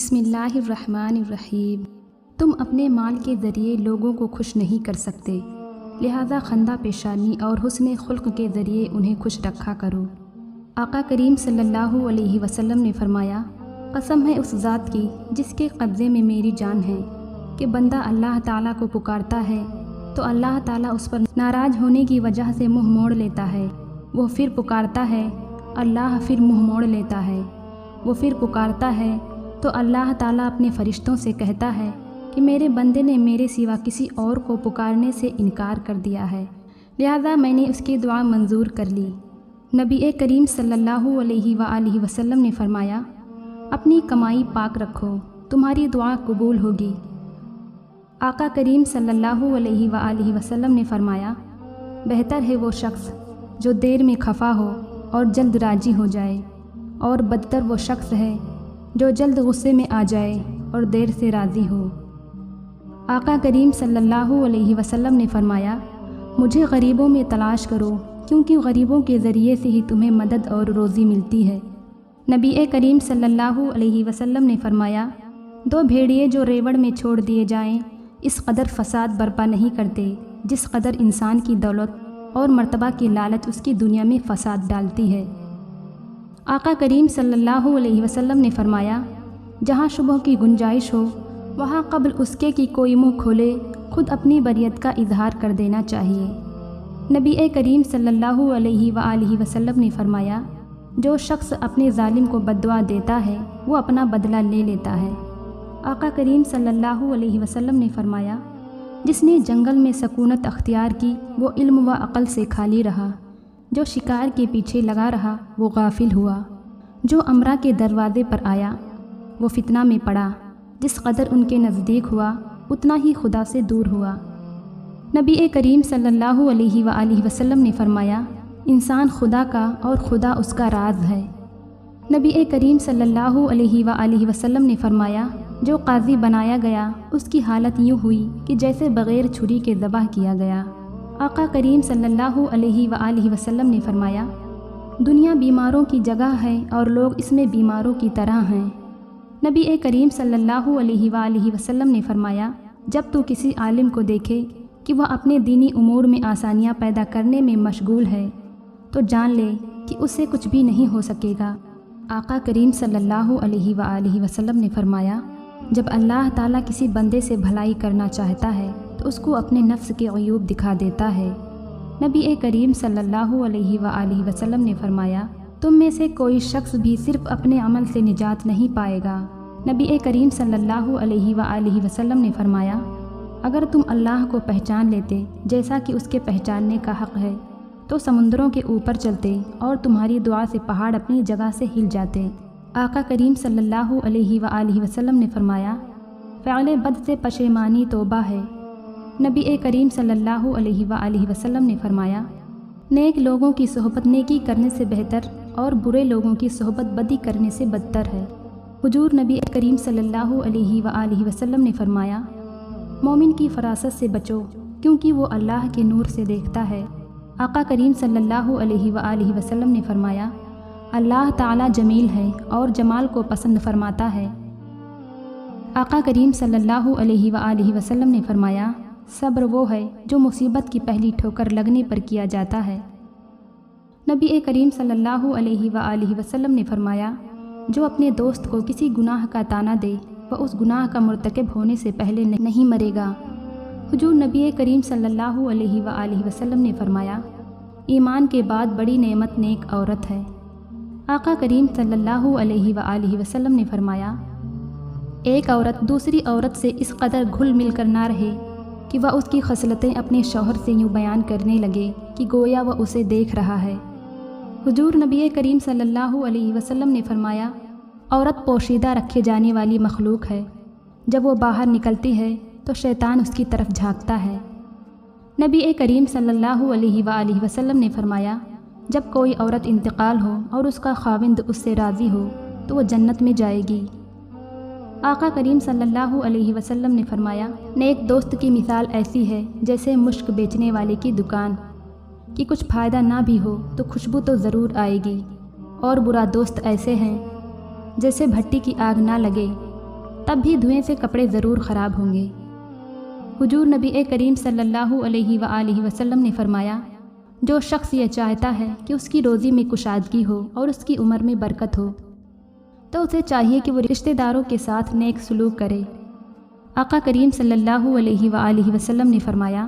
بسم اللہ الرحمن الرحیم۔ تم اپنے مال کے ذریعے لوگوں کو خوش نہیں کر سکتے، لہذا خندہ پیشانی اور حسن خلق کے ذریعے انہیں خوش رکھا کرو۔ آقا کریم صلی اللہ علیہ وسلم نے فرمایا، قسم ہے اس ذات کی جس کے قبضے میں میری جان ہے کہ بندہ اللہ تعالیٰ کو پکارتا ہے تو اللہ تعالیٰ اس پر ناراض ہونے کی وجہ سے منہ موڑ لیتا ہے، وہ پھر پکارتا ہے، اللہ پھر منہ موڑ لیتا ہے، وہ پھر پکارتا ہے تو اللہ تعالیٰ اپنے فرشتوں سے کہتا ہے کہ میرے بندے نے میرے سوا کسی اور کو پکارنے سے انکار کر دیا ہے، لہذا میں نے اس کی دعا منظور کر لی۔ نبی کریم صلی اللہ علیہ وآلہ وسلم نے فرمایا، اپنی کمائی پاک رکھو، تمہاری دعا قبول ہوگی۔ آقا کریم صلی اللہ علیہ وآلہ وسلم نے فرمایا، بہتر ہے وہ شخص جو دیر میں خفا ہو اور جلد راضی ہو جائے، اور بدتر وہ شخص ہے جو جلد غصے میں آ جائے اور دیر سے راضی ہو۔ آقا کریم صلی اللہ علیہ وسلم نے فرمایا، مجھے غریبوں میں تلاش کرو کیونکہ غریبوں کے ذریعے سے ہی تمہیں مدد اور روزی ملتی ہے۔ نبی کریم صلی اللہ علیہ وسلم نے فرمایا، دو بھیڑیے جو ریوڑ میں چھوڑ دیے جائیں اس قدر فساد برپا نہیں کرتے جس قدر انسان کی دولت اور مرتبہ کی لالچ اس کی دنیا میں فساد ڈالتی ہے۔ آقا کریم صلی اللہ علیہ وسلم نے فرمایا، جہاں شبہ کی گنجائش ہو وہاں قبل اس کے کہ کوئی منہ کھولے خود اپنی بریت کا اظہار کر دینا چاہیے۔ نبی کریم صلی اللہ علیہ وآلہ وسلم نے فرمایا، جو شخص اپنے ظالم کو بددعا دیتا ہے وہ اپنا بدلہ لے لیتا ہے۔ آقا کریم صلی اللہ علیہ وسلم نے فرمایا، جس نے جنگل میں سکونت اختیار کی وہ علم و عقل سے خالی رہا، جو شکار کے پیچھے لگا رہا وہ غافل ہوا، جو امرا کے دروازے پر آیا وہ فتنہ میں پڑا، جس قدر ان کے نزدیک ہوا اتنا ہی خدا سے دور ہوا۔ نبی کریم صلی اللہ علیہ وآلہ وسلم نے فرمایا، انسان خدا کا اور خدا اس کا راز ہے۔ نبی کریم صلی اللہ علیہ وآلہ وسلم نے فرمایا، جو قاضی بنایا گیا اس کی حالت یوں ہوئی کہ جیسے بغیر چھری کے ذبح کیا گیا۔ آقا کریم صلی اللہ علیہ وآلہ وسلم نے فرمایا، دنیا بیماروں کی جگہ ہے اور لوگ اس میں بیماروں کی طرح ہیں۔ نبی کریم صلی اللہ علیہ وآلہ وسلم نے فرمایا، جب تو کسی عالم کو دیکھے کہ وہ اپنے دینی امور میں آسانیاں پیدا کرنے میں مشغول ہے تو جان لے کہ اس سے کچھ بھی نہیں ہو سکے گا۔ آقا کریم صلی اللہ علیہ وآلہ وسلم نے فرمایا، جب اللہ تعالیٰ کسی بندے سے بھلائی کرنا چاہتا ہے تو اس کو اپنے نفس کے عیوب دکھا دیتا ہے۔ نبی کریم صلی اللہ علیہ وآلہ وسلم نے فرمایا، تم میں سے کوئی شخص بھی صرف اپنے عمل سے نجات نہیں پائے گا۔ نبی کریم صلی اللہ علیہ وآلہ وسلم نے فرمایا، اگر تم اللہ کو پہچان لیتے جیسا کہ اس کے پہچاننے کا حق ہے تو سمندروں کے اوپر چلتے اور تمہاری دعا سے پہاڑ اپنی جگہ سے ہل جاتے۔ آقا کریم صلی اللہ علیہ وآلہ وسلم نے فرمایا، فعل بد سے پشیمانی توبہ ہے۔ نبی کریم صلی اللہ علیہ وآلہ وسلم نے فرمایا، نیک لوگوں کی صحبت نیکی کرنے سے بہتر اور برے لوگوں کی صحبت بدی کرنے سے بدتر ہے۔ حضور نبی کریم صلی اللہ علیہ وآلہ وسلم نے فرمایا، مومن کی فراست سے بچو کیونکہ وہ اللہ کے نور سے دیکھتا ہے۔ آقا کریم صلی اللہ علیہ وآلہ وسلم نے فرمایا، اللہ تعالیٰ جمیل ہے اور جمال کو پسند فرماتا ہے۔ آقا کریم صلی اللہ علیہ وآلہ وسلم نے فرمایا، صبر وہ ہے جو مصیبت کی پہلی ٹھوکر لگنے پر کیا جاتا ہے۔ نبی کریم صلی اللہ علیہ وآلہ وسلم نے فرمایا، جو اپنے دوست کو کسی گناہ کا طعنہ دے وہ اس گناہ کا مرتکب ہونے سے پہلے نہیں مرے گا۔ حضور نبی کریم صلی اللہ علیہ وآلہ وسلم نے فرمایا، ایمان کے بعد بڑی نعمت نیک عورت ہے۔ آقا کریم صلی اللہ علیہ وآلہ وسلم نے فرمایا، ایک عورت دوسری عورت سے اس قدر گھل مل کر نہ رہے کہ وہ اس کی خصلتیں اپنے شوہر سے یوں بیان کرنے لگے کہ گویا وہ اسے دیکھ رہا ہے۔ حضور نبی کریم صلی اللہ علیہ وسلم نے فرمایا، عورت پوشیدہ رکھے جانے والی مخلوق ہے، جب وہ باہر نکلتی ہے تو شیطان اس کی طرف جھانکتا ہے۔ نبی کریم صلی اللہ علیہ وآلہ وسلم نے فرمایا، جب کوئی عورت انتقال ہو اور اس کا خاوند اس سے راضی ہو تو وہ جنت میں جائے گی۔ آقا کریم صلی اللہ علیہ وسلم نے فرمایا، نیک دوست کی مثال ایسی ہے جیسے مشک بیچنے والے کی دکان کہ کچھ فائدہ نہ بھی ہو تو خوشبو تو ضرور آئے گی، اور برا دوست ایسے ہیں جیسے بھٹی کی آگ نہ لگے تب بھی دھوئیں سے کپڑے ضرور خراب ہوں گے۔ حضور نبی کریم صلی اللہ علیہ وآلہ وسلم نے فرمایا، جو شخص یہ چاہتا ہے کہ اس کی روزی میں کشادگی ہو اور اس کی عمر میں برکت ہو تو اسے چاہیے کہ وہ رشتہ داروں کے ساتھ نیک سلوک کرے۔ آقا کریم صلی اللہ علیہ وآلہ وسلم نے فرمایا،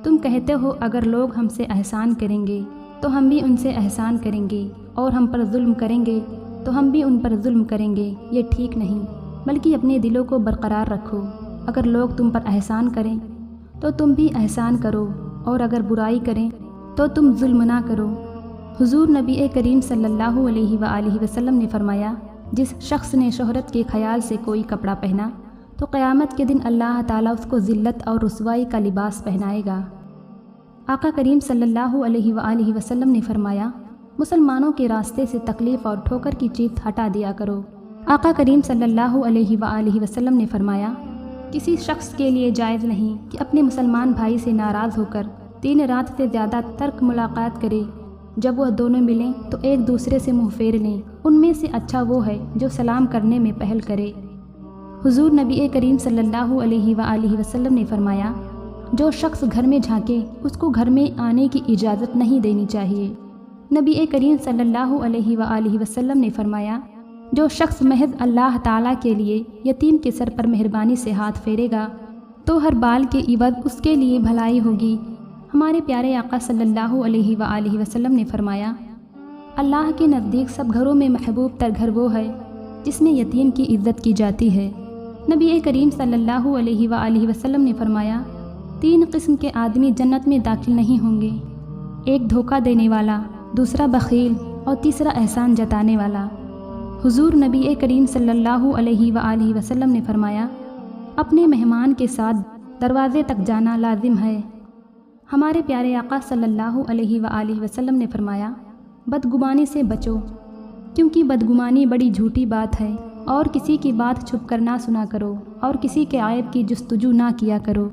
تم کہتے ہو اگر لوگ ہم سے احسان کریں گے تو ہم بھی ان سے احسان کریں گے، اور ہم پر ظلم کریں گے تو ہم بھی ان پر ظلم کریں گے۔ یہ ٹھیک نہیں، بلکہ اپنے دلوں کو برقرار رکھو۔ اگر لوگ تم پر احسان کریں تو تم بھی احسان کرو، اور اگر برائی کریں تو تم ظلم نہ کرو۔ حضور نبی کریم صلی اللہ علیہ وآلہ وسلم نے فرمایا، جس شخص نے شہرت کے خیال سے کوئی کپڑا پہنا تو قیامت کے دن اللہ تعالیٰ اس کو ذلت اور رسوائی کا لباس پہنائے گا۔ آقا کریم صلی اللہ علیہ وآلہ وسلم نے فرمایا، مسلمانوں کے راستے سے تکلیف اور ٹھوکر کی چیز ہٹا دیا کرو۔ آقا کریم صلی اللہ علیہ وآلہ وسلم نے فرمایا، کسی شخص کے لیے جائز نہیں کہ اپنے مسلمان بھائی سے ناراض ہو کر 3 رات سے زیادہ ترک ملاقات کرے۔ جب وہ دونوں ملیں تو ایک دوسرے سے منہ پھیر لیں۔ ان میں سے اچھا وہ ہے جو سلام کرنے میں پہل کرے۔ حضور نبی کریم صلی اللہ علیہ وآلہ وسلم نے فرمایا، جو شخص گھر میں جھانکے اس کو گھر میں آنے کی اجازت نہیں دینی چاہیے۔ نبی کریم صلی اللہ علیہ وآلہ وسلم نے فرمایا، جو شخص محض اللہ تعالیٰ کے لیے یتیم کے سر پر مہربانی سے ہاتھ پھیرے گا تو ہر بال کے عوض اس کے لیے بھلائی ہوگی۔ ہمارے پیارے آقا صلی اللہ علیہ وآلہ وسلم نے فرمایا، اللہ کے نزدیک سب گھروں میں محبوب تر گھر وہ ہے جس میں یتیم کی عزت کی جاتی ہے۔ نبی کریم صلی اللہ علیہ وآلہ وسلم نے فرمایا، 3 قسم کے آدمی جنت میں داخل نہیں ہوں گے، ایک دھوکہ دینے والا، دوسرا بخیل، اور تیسرا احسان جتانے والا۔ حضور نبی کریم صلی اللہ علیہ وآلہ وسلم نے فرمایا، اپنے مہمان کے ساتھ دروازے تک جانا لازم ہے۔ ہمارے پیارے آقا صلی اللہ علیہ وآلہ وسلم نے فرمایا، بدگمانی سے بچو، کیونکہ بدگمانی بڑی جھوٹی بات ہے، اور کسی کی بات چھپ کر نہ سنا کرو، اور کسی کے عیب کی جستجو نہ کیا کرو۔